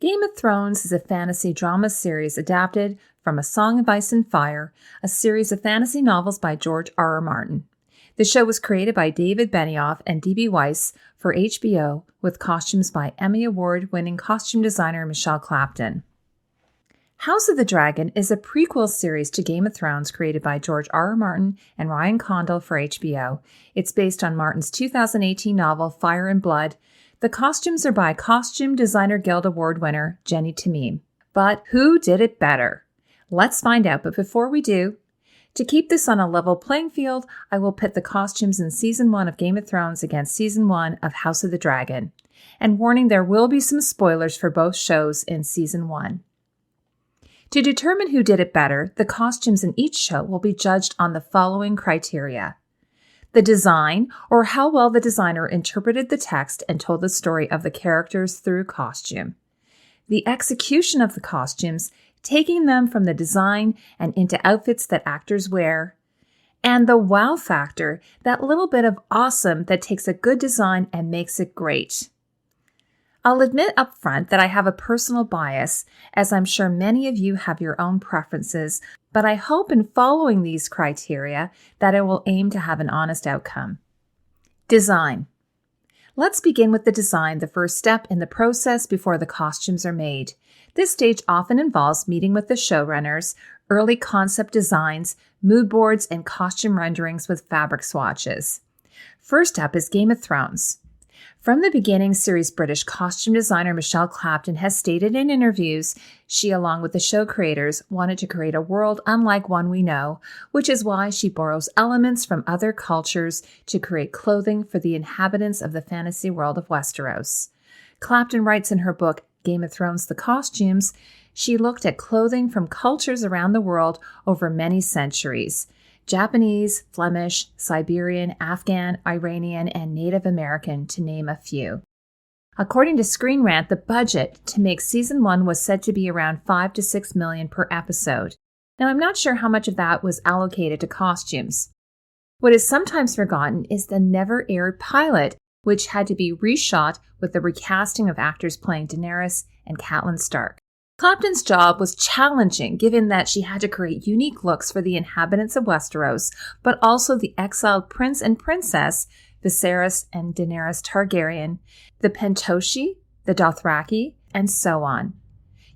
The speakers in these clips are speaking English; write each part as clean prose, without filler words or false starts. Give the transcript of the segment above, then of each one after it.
Game of Thrones is a fantasy drama series adapted from A Song of Ice and Fire, a series of fantasy novels by George R. R. Martin. The show was created by David Benioff and D.B. Weiss for HBO, with costumes by Emmy Award-winning costume designer Michelle Clapton. House of the Dragon is a prequel series to Game of Thrones created by George R. R. Martin and Ryan Condal for HBO. It's based on Martin's 2018 novel Fire and Blood. The costumes are by Costume Designer Guild Award winner Jenny Tamim. But who did it better? Let's find out, but before we do, to keep this on a level playing field, I will pit the costumes in Season 1 of Game of Thrones against Season 1 of House of the Dragon. And warning, there will be some spoilers for both shows in Season 1. To determine who did it better, the costumes in each show will be judged on the following criteria: the design, or how well the designer interpreted the text and told the story of the characters through costume; the execution of the costumes, taking them from the design and into outfits that actors wear; and the wow factor, that little bit of awesome that takes a good design and makes it great. I'll admit up front that I have a personal bias, as I'm sure many of you have your own preferences, but I hope in following these criteria that I will aim to have an honest outcome. Design. Let's begin with the design, the first step in the process before the costumes are made. This stage often involves meeting with the showrunners, early concept designs, mood boards, and costume renderings with fabric swatches. First up is Game of Thrones. From the beginning, series British costume designer Michelle Clapton has stated in interviews she, along with the show creators, wanted to create a world unlike one we know, which is why she borrows elements from other cultures to create clothing for the inhabitants of the fantasy world of Westeros. Clapton writes in her book, Game of Thrones: The Costumes, she looked at clothing from cultures around the world over many centuries: Japanese, Flemish, Siberian, Afghan, Iranian, and Native American, to name a few. According to Screen Rant, the budget to make Season 1 was said to be around $5 to $6 million per episode. Now, I'm not sure how much of that was allocated to costumes. What is sometimes forgotten is the never-aired pilot, which had to be reshot with the recasting of actors playing Daenerys and Catelyn Stark. Clapton's job was challenging, given that she had to create unique looks for the inhabitants of Westeros, but also the exiled prince and princess, Viserys and Daenerys Targaryen, the Pentoshi, the Dothraki, and so on.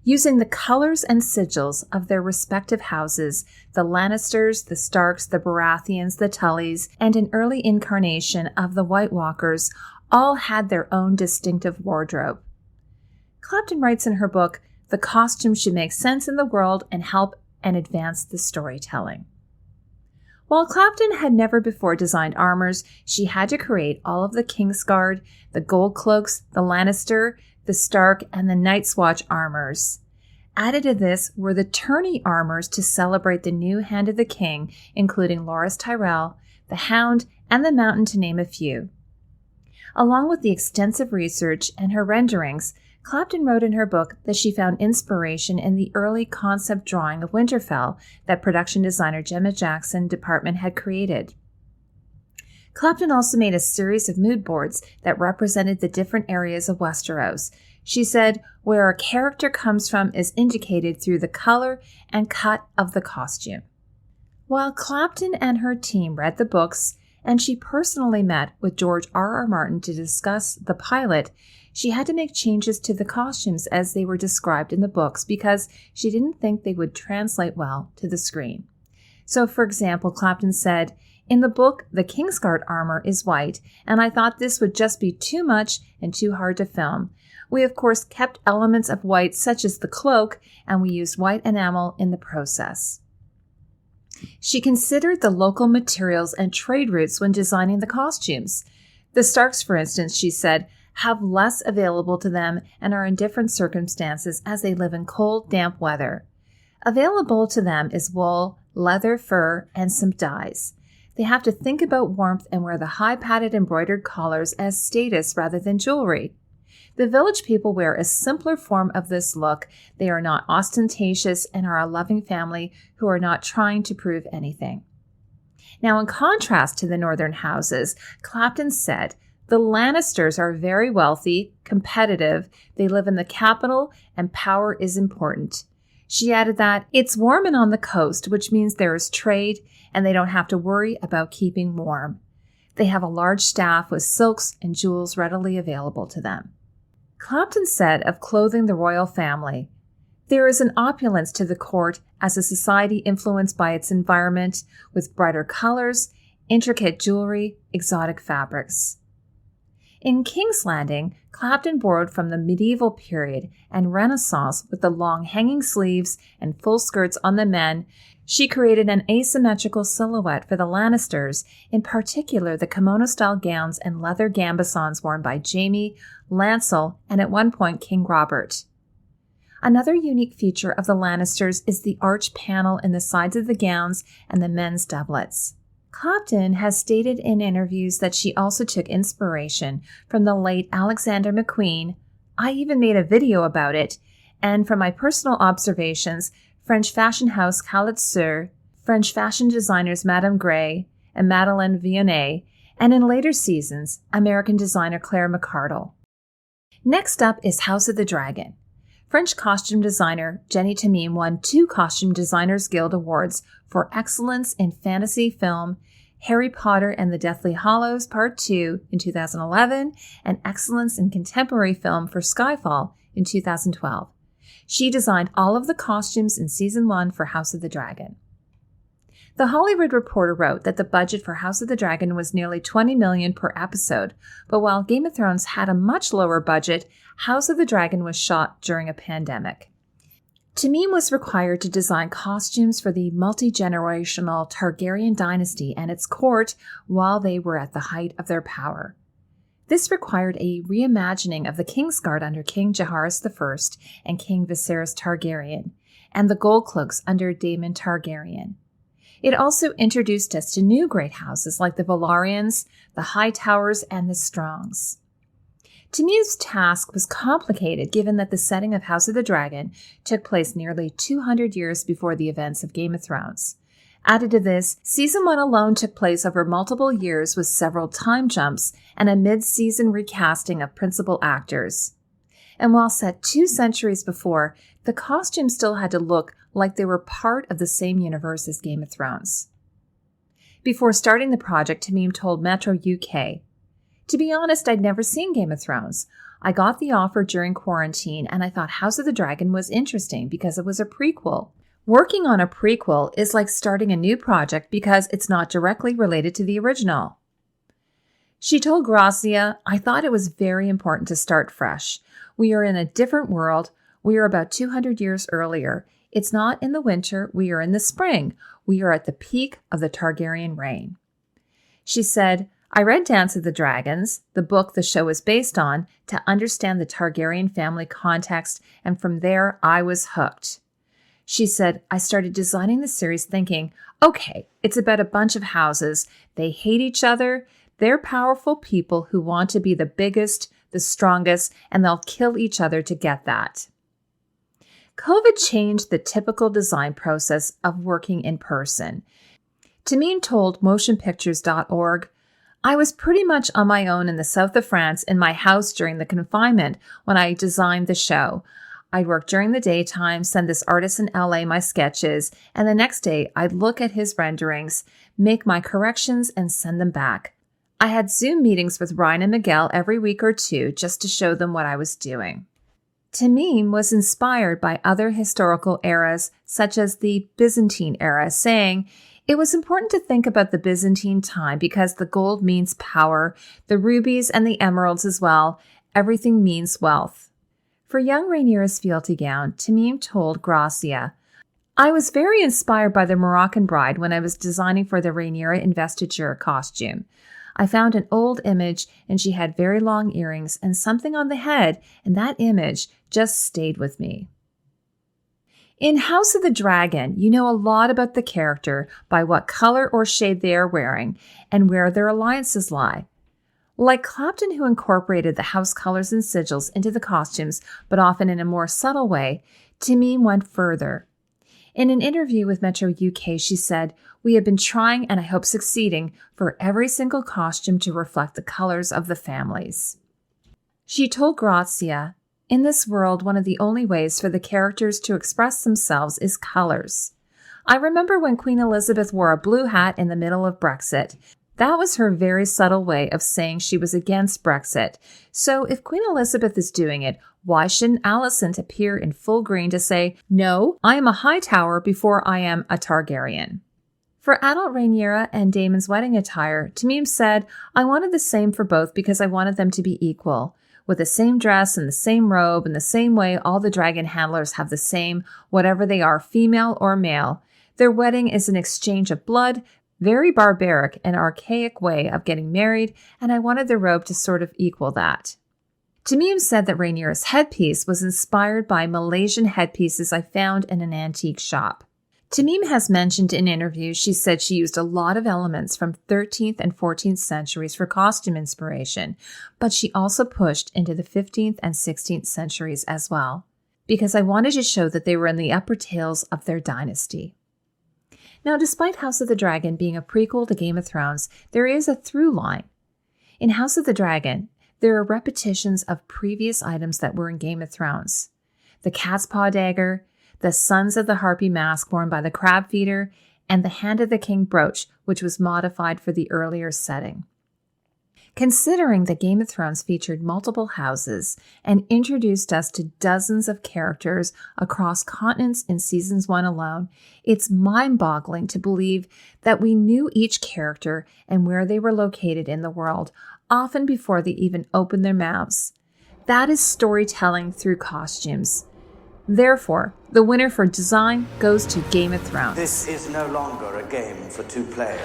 Using the colors and sigils of their respective houses, the Lannisters, the Starks, the Baratheons, the Tullys, and an early incarnation of the White Walkers all had their own distinctive wardrobe. Clapton writes in her book, the costume should make sense in the world and help and advance the storytelling. While Clapton had never before designed armors, she had to create all of the Kingsguard, the Gold Cloaks, the Lannister, the Stark, and the Night's Watch armors. Added to this were the tourney armors to celebrate the new Hand of the King, including Loras Tyrell, the Hound, and the Mountain, to name a few. Along with the extensive research and her renderings, Clapton wrote in her book that she found inspiration in the early concept drawing of Winterfell that production designer Gemma Jackson Department had created. Clapton also made a series of mood boards that represented the different areas of Westeros. She said, where a character comes from is indicated through the color and cut of the costume. While Clapton and her team read the books, and she personally met with George R. R. Martin to discuss the pilot, she had to make changes to the costumes as they were described in the books because she didn't think they would translate well to the screen. So, for example, Clapton said, in the book, the Kingsguard armor is white, and I thought this would just be too much and too hard to film. We, of course, kept elements of white, such as the cloak, and we used white enamel in the process. She considered the local materials and trade routes when designing the costumes. The Starks, for instance, she said, have less available to them and are in different circumstances as they live in cold, damp weather. Available to them is wool, leather, fur, and some dyes. They have to think about warmth and wear the high padded embroidered collars as status rather than jewelry. The village people wear a simpler form of this look. They are not ostentatious and are a loving family who are not trying to prove anything. Now, in contrast to the northern houses, Clapton said, The Lannisters are very wealthy, competitive, they live in the capital, and power is important. She added that it's warm and on the coast, which means there is trade, and they don't have to worry about keeping warm. They have a large staff with silks and jewels readily available to them. Clapton said of clothing the royal family, "There is an opulence to the court as a society influenced by its environment with brighter colors, intricate jewelry, exotic fabrics." In King's Landing, Clapton borrowed from the medieval period and Renaissance with the long hanging sleeves and full skirts on the men. She created an asymmetrical silhouette for the Lannisters, in particular the kimono-style gowns and leather gambesons worn by Jaime, Lancel, and at one point King Robert. Another unique feature of the Lannisters is the arch panel in the sides of the gowns and the men's doublets. Clapton has stated in interviews that she also took inspiration from the late Alexander McQueen. I even made a video about it, and from my personal observations, French fashion house Calitzer, French fashion designers Madame Gray and Madeleine Vionnet, and in later seasons, American designer Claire McCardell. Next up is House of the Dragon. French costume designer Jenny Tamim won 2 Costume Designers Guild Awards for excellence in fantasy film, Harry Potter and the Deathly Hallows Part 2 in 2011, and excellence in contemporary film for Skyfall in 2012. She designed all of the costumes in Season 1 for House of the Dragon. The Hollywood Reporter wrote that the budget for House of the Dragon was nearly $20 million per episode, but while Game of Thrones had a much lower budget, House of the Dragon was shot during a pandemic. Tamim was required to design costumes for the multi-generational Targaryen dynasty and its court while they were at the height of their power. This required a reimagining of the Kingsguard under King Jaehaerys I and King Viserys Targaryen, and the Gold Cloaks under Daemon Targaryen. It also introduced us to new great houses like the Velaryons, the Hightowers, and the Strongs. Tamim's task was complicated given that the setting of House of the Dragon took place nearly 200 years before the events of Game of Thrones. Added to this, Season 1 alone took place over multiple years with several time jumps and a mid-season recasting of principal actors. And while set 2 centuries before, the costumes still had to look like they were part of the same universe as Game of Thrones. Before starting the project, Tamim told Metro UK, "To be honest, I'd never seen Game of Thrones. I got the offer during quarantine and I thought House of the Dragon was interesting because it was a prequel. Working on a prequel is like starting a new project because it's not directly related to the original." She told Grazia, "I thought it was very important to start fresh. We are in a different world. We are about 200 years earlier. It's not in the winter. We are in the spring. We are at the peak of the Targaryen reign." She said, "I read Dance of the Dragons, the book the show is based on, to understand the Targaryen family context, and from there I was hooked." She said, "I started designing the series thinking, okay, it's about a bunch of houses. They hate each other. They're powerful people who want to be the biggest, the strongest, and they'll kill each other to get that." COVID changed the typical design process of working in person. Tamim told motionpictures.org, "I was pretty much on my own in the south of France in my house during the confinement when I designed the show. I'd work during the daytime, send this artist in LA my sketches, and the next day I'd look at his renderings, make my corrections, and send them back. I had Zoom meetings with Ryan and Miguel every week or 2 just to show them what I was doing." Tamim was inspired by other historical eras, such as the Byzantine era, saying, "It was important to think about the Byzantine time because the gold means power, the rubies and the emeralds as well. Everything means wealth." For young Rhaenyra's fealty gown, Tamim told Grazia, "I was very inspired by the Moroccan bride when I was designing for the Rhaenyra investiture costume. I found an old image and she had very long earrings and something on the head, and that image just stayed with me." In House of the Dragon, you know a lot about the character by what color or shade they are wearing and where their alliances lie. Like Clapton, who incorporated the house colors and sigils into the costumes, but often in a more subtle way, Tamim went further. In an interview with Metro UK, she said, "We have been trying, and I hope succeeding, for every single costume to reflect the colors of the families." She told Grazia, "In this world, one of the only ways for the characters to express themselves is colors. I remember when Queen Elizabeth wore a blue hat in the middle of Brexit. That was her very subtle way of saying she was against Brexit. So if Queen Elizabeth is doing it, why shouldn't Alicent appear in full green to say, 'No, I am a Hightower before I am a Targaryen'?" For adult Rhaenyra and Daemon's wedding attire, Tamim said, "I wanted the same for both because I wanted them to be equal. With the same dress and the same robe and the same way all the dragon handlers have the same, whatever they are, female or male. Their wedding is an exchange of blood, very barbaric and archaic way of getting married, and I wanted the robe to sort of equal that." Tamim said that Rhaenyra's headpiece was inspired by Malaysian headpieces I found in an antique shop. Tamim has mentioned in interviews she said she used a lot of elements from 13th and 14th centuries for costume inspiration, but she also pushed into the 15th and 16th centuries as well, because I wanted to show that they were in the upper tails of their dynasty. Now, despite House of the Dragon being a prequel to Game of Thrones, there is a through line. In House of the Dragon, there are repetitions of previous items that were in Game of Thrones. The cat's paw dagger, the Sons of the Harpy mask worn by the crab feeder, and the Hand of the King brooch, which was modified for the earlier setting. Considering that Game of Thrones featured multiple houses and introduced us to dozens of characters across continents in seasons 1 alone, it's mind-boggling to believe that we knew each character and where they were located in the world, often before they even opened their mouths. That is storytelling through costumes. Therefore, the winner for design goes to Game of Thrones. This is no longer a game for 2 players.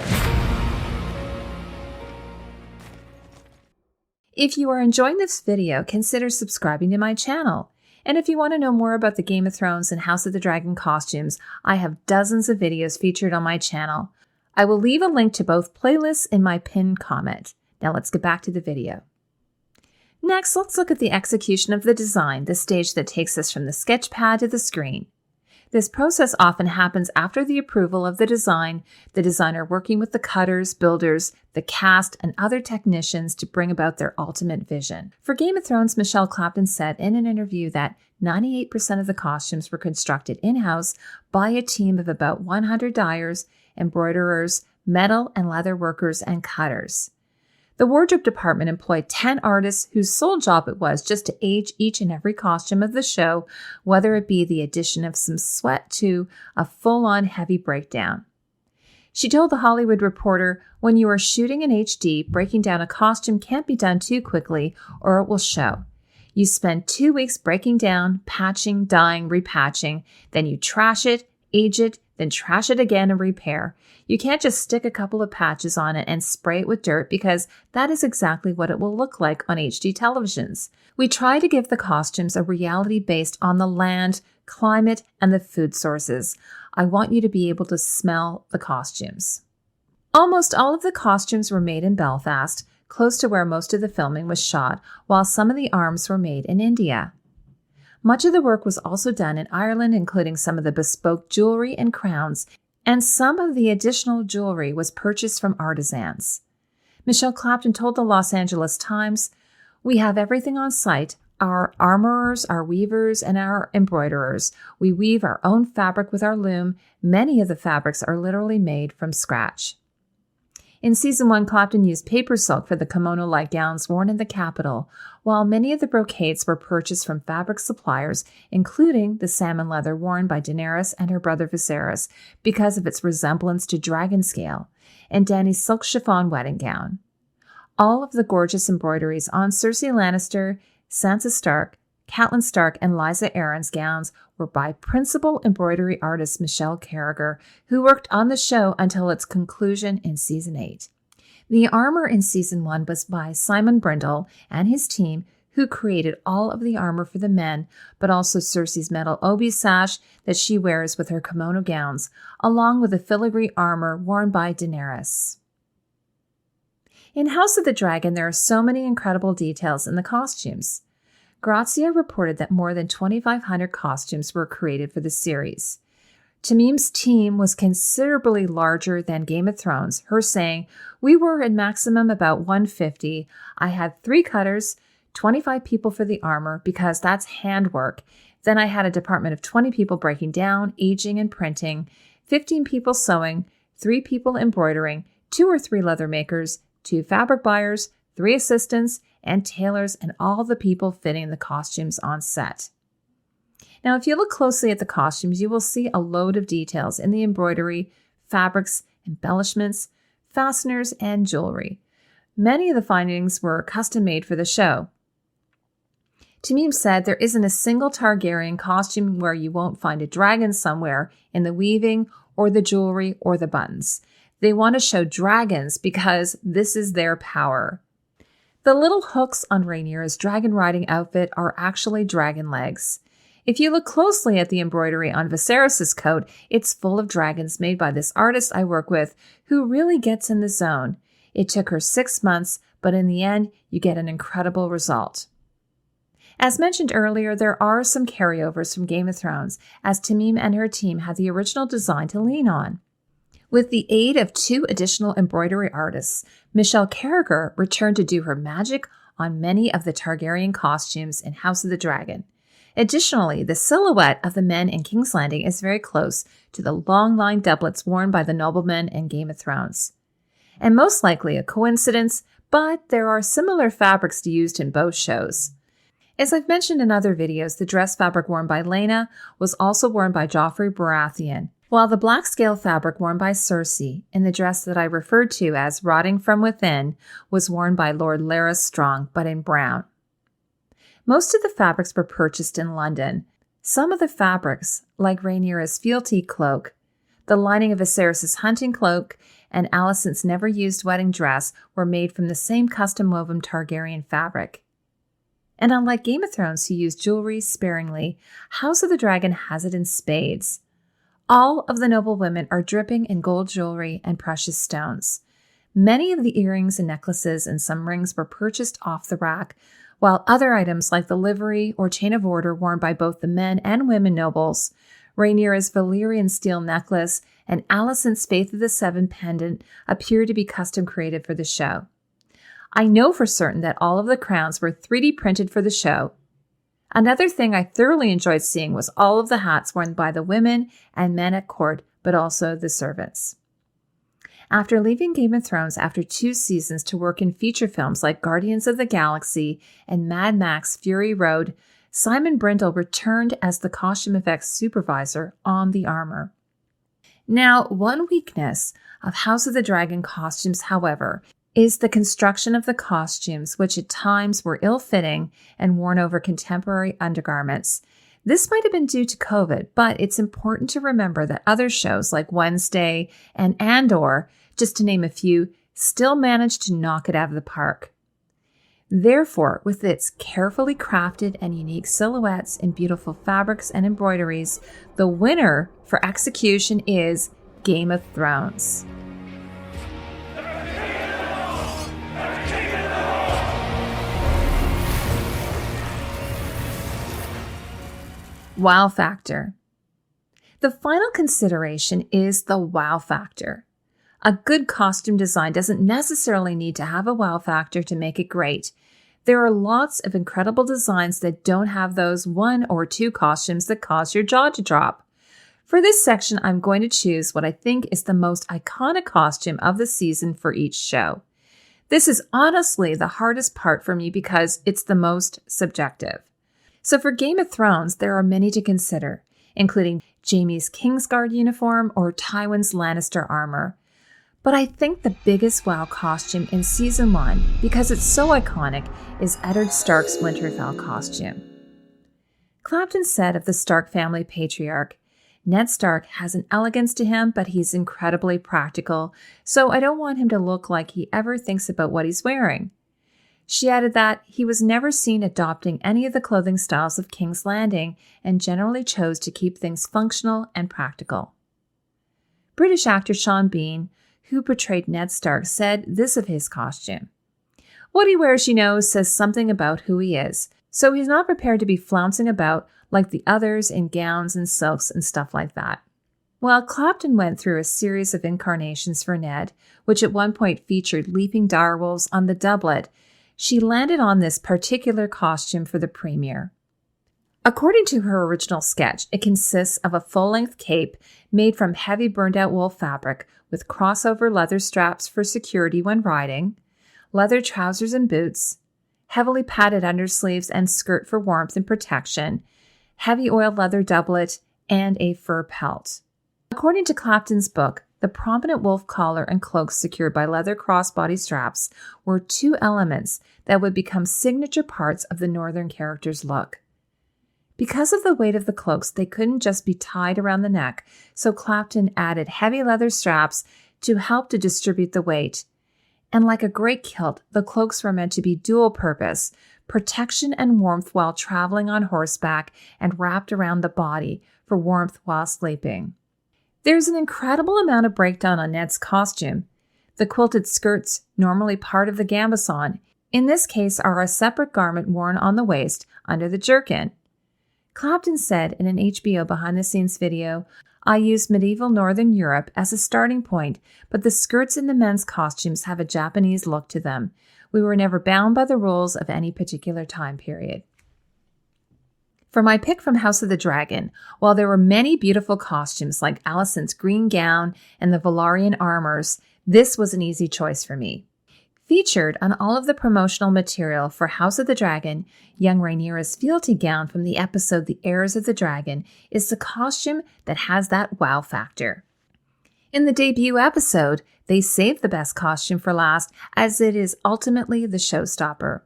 If you are enjoying this video, consider subscribing to my channel. And if you want to know more about the Game of Thrones and House of the Dragon costumes, I have dozens of videos featured on my channel. I will leave a link to both playlists in my pinned comment. Now let's get back to the video. Next, let's look at the execution of the design, the stage that takes us from the sketch pad to the screen. This process often happens after the approval of the design, the designer working with the cutters, builders, the cast, and other technicians to bring about their ultimate vision. For Game of Thrones, Michelle Clapton said in an interview that 98% of the costumes were constructed in-house by a team of about 100 dyers, embroiderers, metal and leather workers, and cutters. The wardrobe department employed 10 artists whose sole job it was just to age each and every costume of the show, whether it be the addition of some sweat to a full-on heavy breakdown. She told The Hollywood Reporter, "When you are shooting in HD, breaking down a costume can't be done too quickly or it will show. You spend 2 weeks breaking down, patching, dyeing, repatching, then you trash it, age it, then trash it again and repair. You can't just stick a couple of patches on it and spray it with dirt because that is exactly what it will look like on HD televisions. We try to give the costumes a reality based on the land, climate, and the food sources. I want you to be able to smell the costumes." Almost all of the costumes were made in Belfast, close to where most of the filming was shot, while some of the arms were made in India. Much of the work was also done in Ireland, including some of the bespoke jewelry and crowns, and some of the additional jewelry was purchased from artisans. Michelle Clapton told the Los Angeles Times, "We have everything on site, our armorers, our weavers, and our embroiderers. We weave our own fabric with our loom. Many of the fabrics are literally made from scratch." In Season 1, Clapton used paper silk for the kimono-like gowns worn in the Capitol, while many of the brocades were purchased from fabric suppliers, including the salmon leather worn by Daenerys and her brother Viserys because of its resemblance to dragon scale, and Dany's silk chiffon wedding gown. All of the gorgeous embroideries on Cersei Lannister, Sansa Stark, Catelyn Stark, and Lysa Arryn's gowns were by principal embroidery artist Michelle Carragher, who worked on the show until its conclusion in Season 8. The armor in Season 1 was by Simon Brindle and his team, who created all of the armor for the men, but also Cersei's metal obi sash that she wears with her kimono gowns, along with the filigree armor worn by Daenerys. In House of the Dragon, there are so many incredible details in the costumes. Grazia reported that more than 2,500 costumes were created for the series. Tamim's team was considerably larger than Game of Thrones, her saying, "We were at maximum about 150. I had 3 cutters, 25 people for the armor because that's handwork. Then I had a department of 20 people breaking down, aging, and printing, 15 people sewing, 3 people embroidering, 2 or 3 leather makers, 2 fabric buyers, 3 assistants, and tailors, and all the people fitting the costumes on set." Now, if you look closely at the costumes, you will see a load of details in the embroidery, fabrics, embellishments, fasteners, and jewelry. Many of the findings were custom made for the show. Tamim said there isn't a single Targaryen costume where you won't find a dragon somewhere in the weaving or the jewelry or the buttons. They want to show dragons because this is their power. The little hooks on Rhaenyra's dragon riding outfit are actually dragon legs. If you look closely at the embroidery on Viserys' coat, it's full of dragons made by this artist I work with who really gets in the zone. It took her 6 months, but in the end, you get an incredible result. As mentioned earlier, there are some carryovers from Game of Thrones, as Tamim and her team had the original design to lean on. With the aid of 2 additional embroidery artists, Michelle Carragher returned to do her magic on many of the Targaryen costumes in House of the Dragon. Additionally, the silhouette of the men in King's Landing is very close to the long line doublets worn by the noblemen in Game of Thrones. And most likely a coincidence, but there are similar fabrics used in both shows. As I've mentioned in other videos, the dress fabric worn by Laena was also worn by Joffrey Baratheon, while the black scale fabric worn by Cersei in the dress that I referred to as Rotting from Within was worn by Lord Larys Strong, but in brown. Most of the fabrics were purchased in London. Some of the fabrics, like Rhaenyra's fealty cloak, the lining of Viserys' hunting cloak, and Alicent's never-used wedding dress were made from the same custom-woven Targaryen fabric. And unlike Game of Thrones, who used jewelry sparingly, House of the Dragon has it in spades. All of the noble women are dripping in gold jewelry and precious stones. Many of the earrings and necklaces and some rings were purchased off the rack, while other items like the livery or chain of order worn by both the men and women nobles, Rhaenyra's Valyrian steel necklace, and Alicent's Faith of the Seven pendant appear to be custom created for the show. I know for certain that all of the crowns were 3D printed for the show. Another thing I thoroughly enjoyed seeing was all of the hats worn by the women and men at court, but also the servants. After leaving Game of Thrones after 2 seasons to work in feature films like Guardians of the Galaxy and Mad Max Fury Road, Simon Brindle returned as the costume effects supervisor on the armor. Now, one weakness of House of the Dragon costumes, however, is the construction of the costumes, which at times were ill-fitting and worn over contemporary undergarments. This might have been due to COVID, but it's important to remember that other shows like Wednesday and Andor, just to name a few, still managed to knock it out of the park. Therefore, with its carefully crafted and unique silhouettes and beautiful fabrics and embroideries, the winner for execution is Game of Thrones. Wow factor. The final consideration is the wow factor. A good costume design doesn't necessarily need to have a wow factor to make it great. There are lots of incredible designs that don't have those 1 or 2 costumes that cause your jaw to drop. For this section, I'm going to choose what I think is the most iconic costume of the season for each show. This is honestly the hardest part for me because it's the most subjective. So for Game of Thrones, there are many to consider, including Jaime's Kingsguard uniform or Tywin's Lannister armor. But I think the biggest wow costume in Season 1, because it's so iconic, is Eddard Stark's Winterfell costume. Clapton said of the Stark family patriarch, "Ned Stark has an elegance to him, but he's incredibly practical, so I don't want him to look like he ever thinks about what he's wearing." She added that he was never seen adopting any of the clothing styles of King's Landing and generally chose to keep things functional and practical. British actor Sean Bean, who portrayed Ned Stark, said this of his costume. "What he wears, says something about who he is, so he's not prepared to be flouncing about like the others in gowns and silks and stuff like that." Well, Clapton went through a series of incarnations for Ned, which at one point featured leaping direwolves on the doublet. She landed on this particular costume for the premiere. According to her original sketch, it consists of a full-length cape made from heavy burned-out wool fabric with crossover leather straps for security when riding, leather trousers and boots, heavily padded undersleeves and skirt for warmth and protection, heavy oiled leather doublet, and a fur pelt. According to Clapton's book, the prominent wolf collar and cloaks secured by leather crossbody straps were two elements that would become signature parts of the Northern character's look. Because of the weight of the cloaks, they couldn't just be tied around the neck, so Clapton added heavy leather straps to help to distribute the weight. And like a great kilt, the cloaks were meant to be dual purpose, protection and warmth while traveling on horseback and wrapped around the body for warmth while sleeping. There's an incredible amount of breakdown on Ned's costume. The quilted skirts, normally part of the gambeson, in this case are a separate garment worn on the waist under the jerkin. Clapton said in an HBO behind-the-scenes video, "I used medieval Northern Europe as a starting point, but the skirts in the men's costumes have a Japanese look to them. We were never bound by the rules of any particular time period." For my pick from House of the Dragon, while there were many beautiful costumes like Alicent's green gown and the Valyrian armors, this was an easy choice for me. Featured on all of the promotional material for House of the Dragon, young Rhaenyra's fealty gown from the episode The Heirs of the Dragon is the costume that has that wow factor. In the debut episode, they saved the best costume for last, as it is ultimately the showstopper.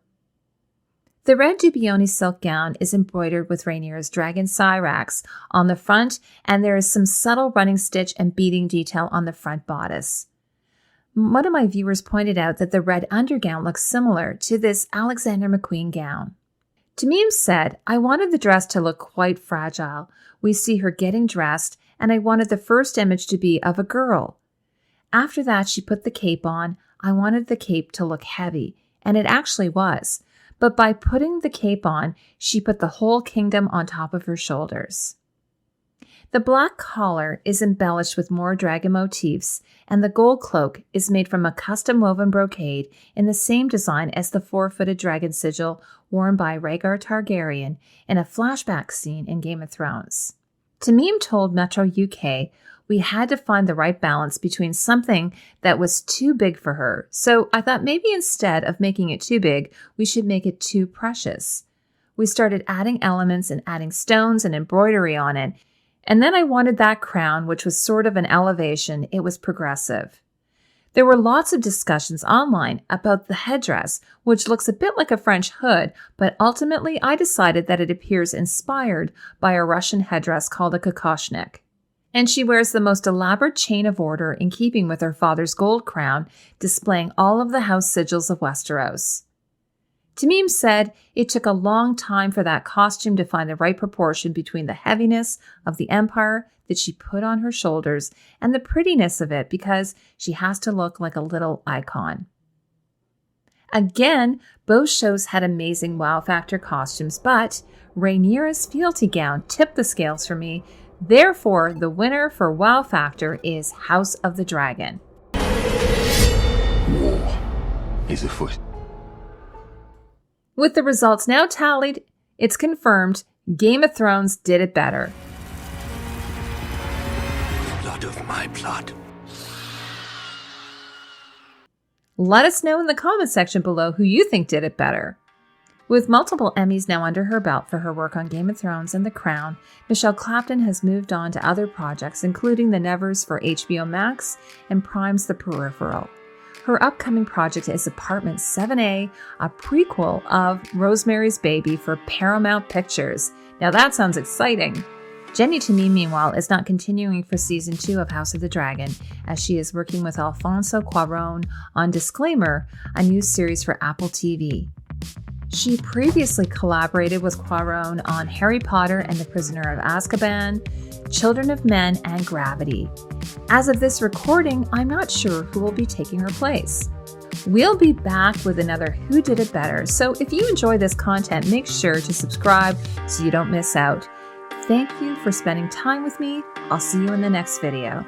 The red Dubioni silk gown is embroidered with Rhaenyra's dragon Syrax on the front, and there is some subtle running stitch and beading detail on the front bodice. One of my viewers pointed out that the red undergown looks similar to this Alexander McQueen gown. Tamim said, "I wanted the dress to look quite fragile. We see her getting dressed, and I wanted the first image to be of a girl. After that, she put the cape on. I wanted the cape to look heavy, and it actually was. But by putting the cape on, she put the whole kingdom on top of her shoulders." The black collar is embellished with more dragon motifs, and the gold cloak is made from a custom-woven brocade in the same design as the four-footed dragon sigil worn by Rhaegar Targaryen in a flashback scene in Game of Thrones. Tamim told Metro UK we had to find the right balance between something that was too big for her, so I thought maybe instead of making it too big, we should make it too precious. We started adding elements and adding stones and embroidery on it, and then I wanted that crown, which was sort of an elevation. It was progressive. There were lots of discussions online about the headdress, which looks a bit like a French hood, but ultimately I decided that it appears inspired by a Russian headdress called a kokoshnik. And she wears the most elaborate chain of order in keeping with her father's gold crown, displaying all of the house sigils of Westeros. Tamim said it took a long time for that costume to find the right proportion between the heaviness of the empire that she put on her shoulders and the prettiness of it, because she has to look like a little icon. Again, both shows had amazing wow factor costumes, but Rhaenyra's fealty gown tipped the scales for me. Therefore, the winner for wow factor is House of the Dragon. War is afoot. With the results now tallied, it's confirmed Game of Thrones did it better. Blood of my blood. Let us know in the comment section below who you think did it better. With multiple Emmys now under her belt for her work on Game of Thrones and The Crown, Michelle Clapton has moved on to other projects, including The Nevers for HBO Max and Prime's The Peripheral. Her upcoming project is Apartment 7A, a prequel of Rosemary's Baby for Paramount Pictures. Now that sounds exciting. Jenny Tamim, meanwhile, is not continuing for Season 2 of House of the Dragon, as she is working with Alfonso Cuarón on Disclaimer, a new series for Apple TV. She previously collaborated with Cuarón on Harry Potter and the Prisoner of Azkaban, Children of Men, and Gravity. As of this recording, I'm not sure who will be taking her place. We'll be back with another Who Did It Better, so if you enjoy this content, make sure to subscribe so you don't miss out. Thank you for spending time with me. I'll see you in the next video.